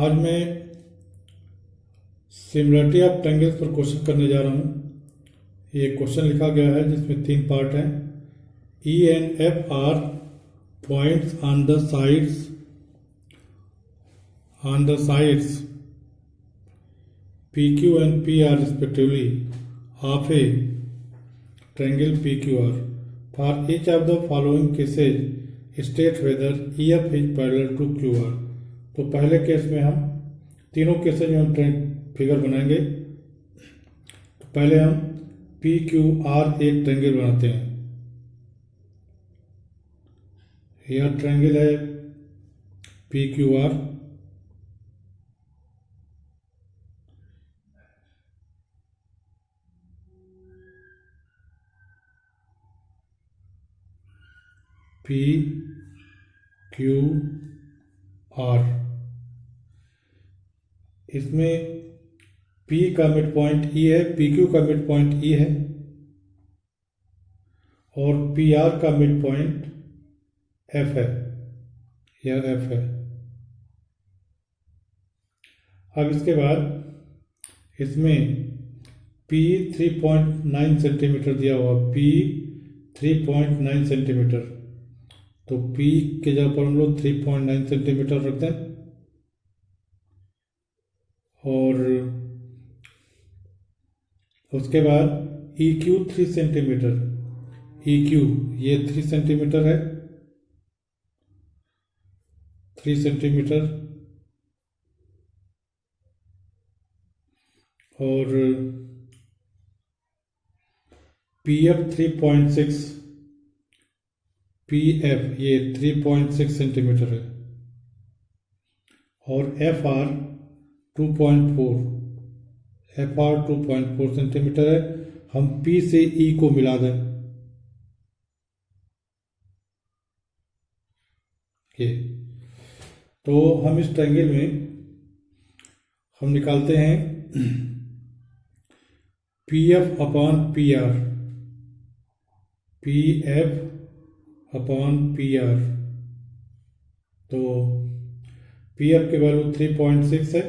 आज मैं similarity of triangles पर क्वेश्चन करने जा रहा हूँ। ये क्वेश्चन लिखा गया है जिसमें 3 पार्ट हैं। E and F are points on the sides PQ and PR respectively of a triangle PQR. For each of the following cases state whether EF is parallel to QR. तो पहले case में हम तीनों cases में हम figure बनाएंगे। तो पहले हम PQR एक ट्रायंगल बनाते हैं। यह ट्रायंगल है PQR। PQR इसमें P का मिड पॉइंट E है, PQ का मिड पॉइंट E है और PR का मिड पॉइंट F है। यह F है। अब इसके बाद इसमें P 3.9 सेंटीमीटर दिया हुआ, P 3.9 सेंटीमीटर। तो P के जगह पर हम लोग 3.9 सेंटीमीटर रखते हैं और उसके बाद EQ 3 सेंटीमीटर। EQ ये 3 सेंटीमीटर है, 3 सेंटीमीटर। और PF 3.6, PF ये 3.6 सेंटीमीटर है और FR 2.4, FR 2.4 सेंटीमीटर है। हम P से E को मिला दें। तो हम इस ट्रायंगल में हम निकालते हैं PF upon PR, PF upon PR। तो PF की वैल्यू 3.6 है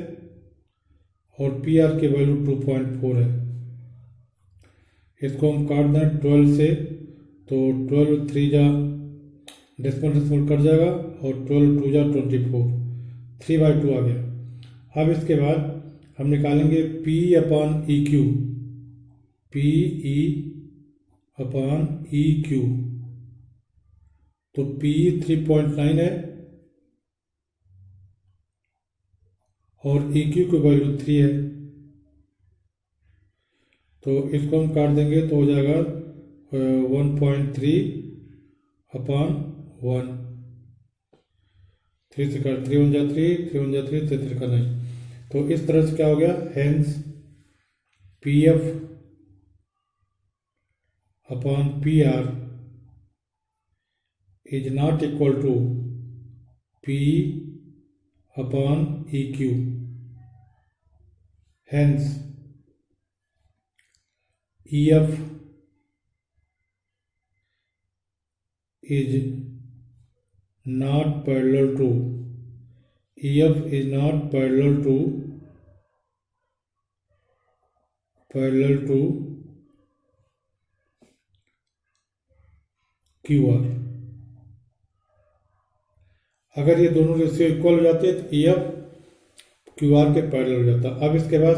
और PR की वैल्यू 2.4 है। इसको हम काट दें 12 से, तो 12 3 जा डेसिमल कट जाएगा और 12 2 जा 24, 3/2 आ गया। अब इसके बाद हम निकालेंगे P upon EQ, PE upon EQ। तो P 3.9 है और EQ की वैल्यू 3 है। तो इसको हम काट देंगे तो हो जाएगा 1.3 अपॉन 1। 3 से काट 3 1 जा 3, 3 1 जा 3, 3 का नहीं। तो इस तरह से क्या हो गया, hence PF upon PR is not equal to P upon EQ। Hence EF is not parallel to, EF is not parallel to QR। अगर ये दोनों रेशियो इक्वल हो जाते हैं तो EF QR के पैरेलल हो जाता। अब इसके बाद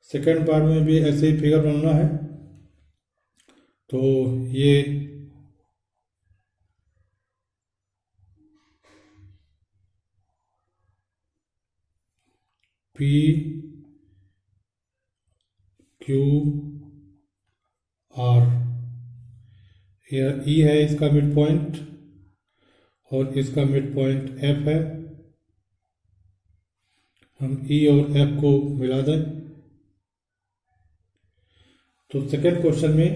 सेकंड पार्ट में भी ऐसे ही फिगर बनाना है। तो ये PQR, यह E है, इसका मिड पॉइंट और इसका मिड पॉइंट F है। हम E और F को मिला दें। तो सेकंड क्वेश्चन में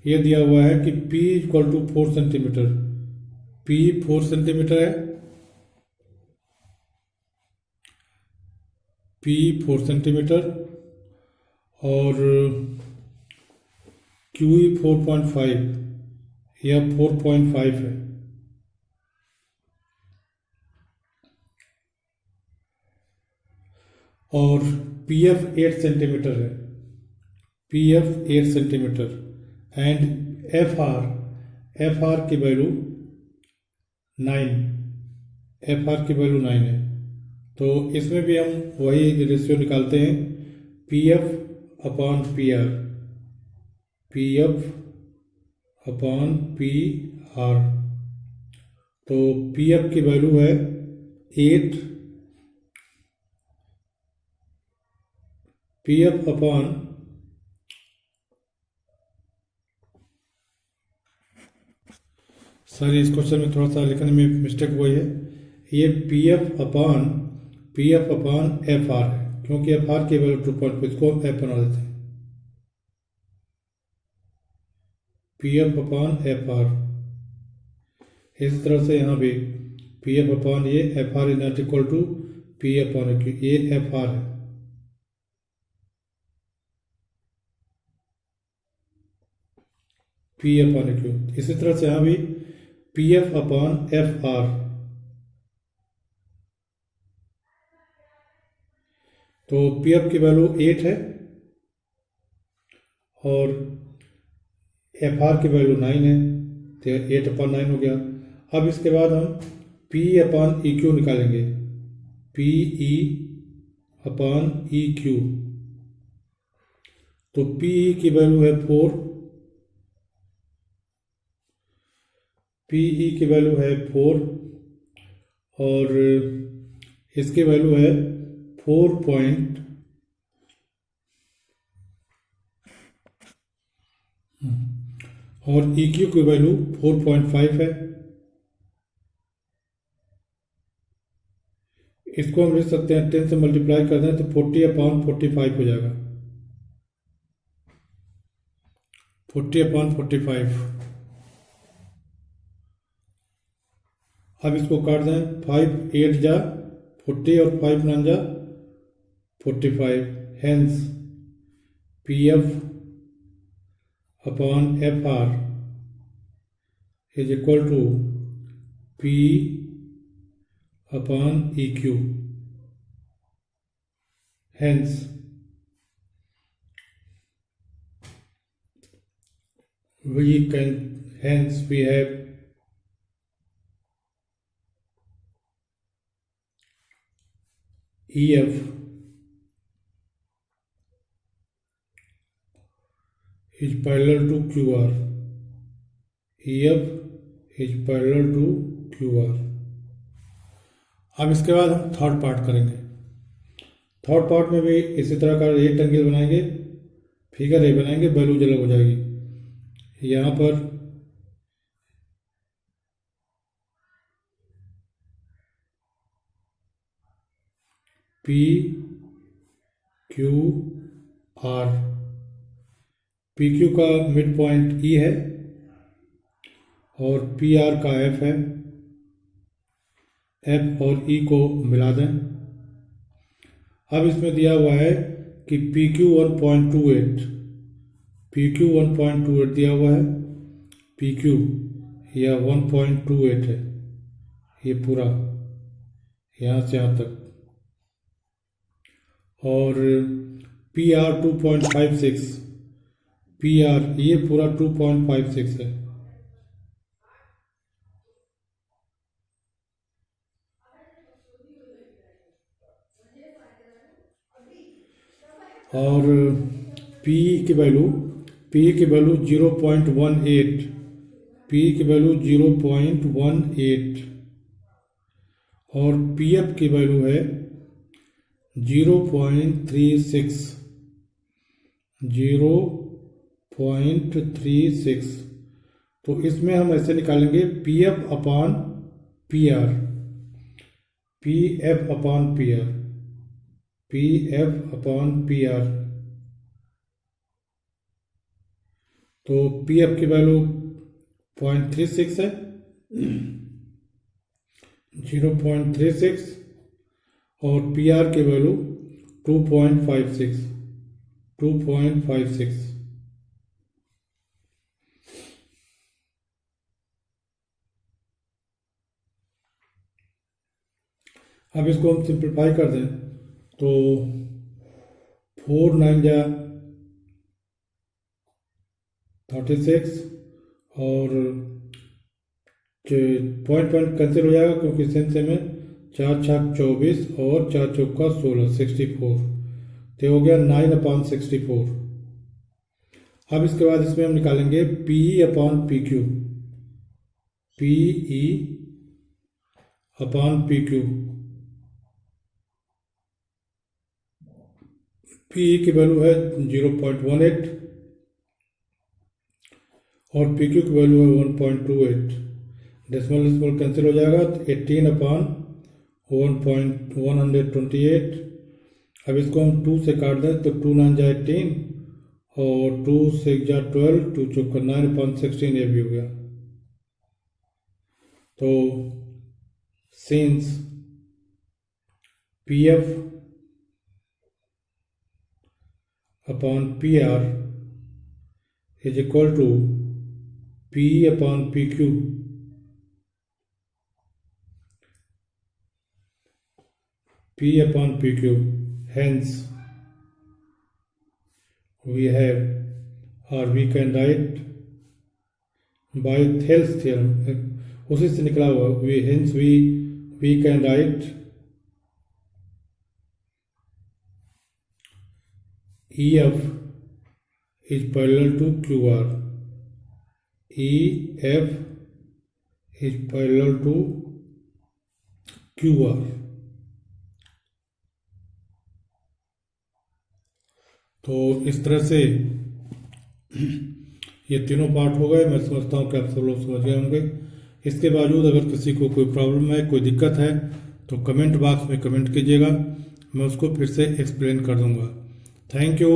यह दिया हुआ है कि P equal to 4 centimetre, P 4 centimetre है, P 4 सेंटीमीटर और QE 4.5, यह 4.5 है। और पी एफ 8 सेंटीमीटर है, P F 8 centimetre and F R की वैल्यू 9, एफ आर की वैल्यू 9 है। तो इसमें भी हम वही रेशियो निकालते हैं, P F upon P R, P F upon P R. तो पी एफ की वैल्यू है 8, पी एफ अपॉन सॉरी इस क्वेश्चन में थोड़ा सा लिखने में मिस्टेक हुई है, ये P F upon F R है, क्योंकि एफ आर की वैल्यू 2.5, इसको हम एफ बना देते हैं, P F upon F R. इसी तरह से यहाँ भी पी एफ अपॉन ये F R is not equal to P F upon Q, ये एफ आर है, पी एफ अपॉन क्यू। इसी तरह से यहाँ भी P F upon F R, तो पी एफ की वैल्यू 8 है और एफ आर की वैल्यू 9 है, तो 8 अपॉन 9 हो गया। अब इसके बाद हम पी अपॉन ई क्यू निकालेंगे, P E upon E Q. तो पी ई की वैल्यू है 4, पी ई की वैल्यू है 4 और इसकी वैल्यू है 4 पॉइंट और ई क्यू की वैल्यू 4.5 है। इसको हम लिख सकते हैं 10 से मल्टीप्लाई कर दें तो 40 अपॉन 45 हो जाएगा, 40 अपॉन 45। अब इसको काट दें, 5 8 जा 40 और 5 9 जा 45, hence P F upon F R is equal to P upon E Q, hence we have EF is parallel to QR, EF is parallel to QR। अब इसके बाद हम थर्ड पार्ट करेंगे। थर्ड पार्ट में भी इसी तरह का रेक्टेंगल बनाएंगे, फिगर ए बनाएंगे, वैल्यू अलग हो जाएगी। यहाँ पर P Q R, P Q का मिड पॉइंट ई है और पी आर का एफ है, एफ और ई को मिला दें। अब इसमें दिया हुआ है कि पी क्यू 1.28, पी क्यू 1.28 दिया हुआ है, पी क्यू या 1.28 है, ये पूरा यहाँ से यहाँ तक, और पी आर 2.56, पी आर ये पूरा 2.56 है। और पी की वैल्यू 0.18, पी की वैल्यू 0.18 और पी एफ की वैल्यू है 0.36, 0.36। तो इसमें हम ऐसे निकालेंगे P F upon P R, P F upon P R, P F upon P R. तो पी एफ की वैल्यू 0.36 है, 0.36 और पी आर की वैल्यू 2.56, 2.56। अब इसको हम सिंप्लीफाई कर दें तो 4 9 जा 36 और पॉइंट पॉइंट कैंसिल हो जाएगा क्योंकि सेंस में 4 छक 24 और 4 चौका 16 64, तो हो गया 9/64। अब इसके बाद इसमें हम निकालेंगे PE/PQ, PE/PQ। PE की वैल्यू है 0.18 और PQ की वैल्यू है 1.28। डेसिमल कैंसिल हो जाएगा तो 18/1.128। अब इसको हम 2 से काट दें तो 2 9 जा 18 और 2 6 जा 12, 2 चौका 9/16, ये भी हो गया। तो since PF/PR is equal to PE/PQ, hence we have, or we can write by Thales theorem, उसी से निकला हुआ, hence we can write EF is parallel to QR. EF is parallel to QR. तो इस तरह से ये तीनों पार्ट हो गए। मैं समझता हूँ कि आप सब लोग समझ गए होंगे। इसके बावजूद अगर किसी को कोई प्रॉब्लम है, कोई दिक्कत है, तो कमेंट बॉक्स में कमेंट कीजिएगा, मैं उसको फिर से एक्सप्लेन कर दूंगा। Thank you.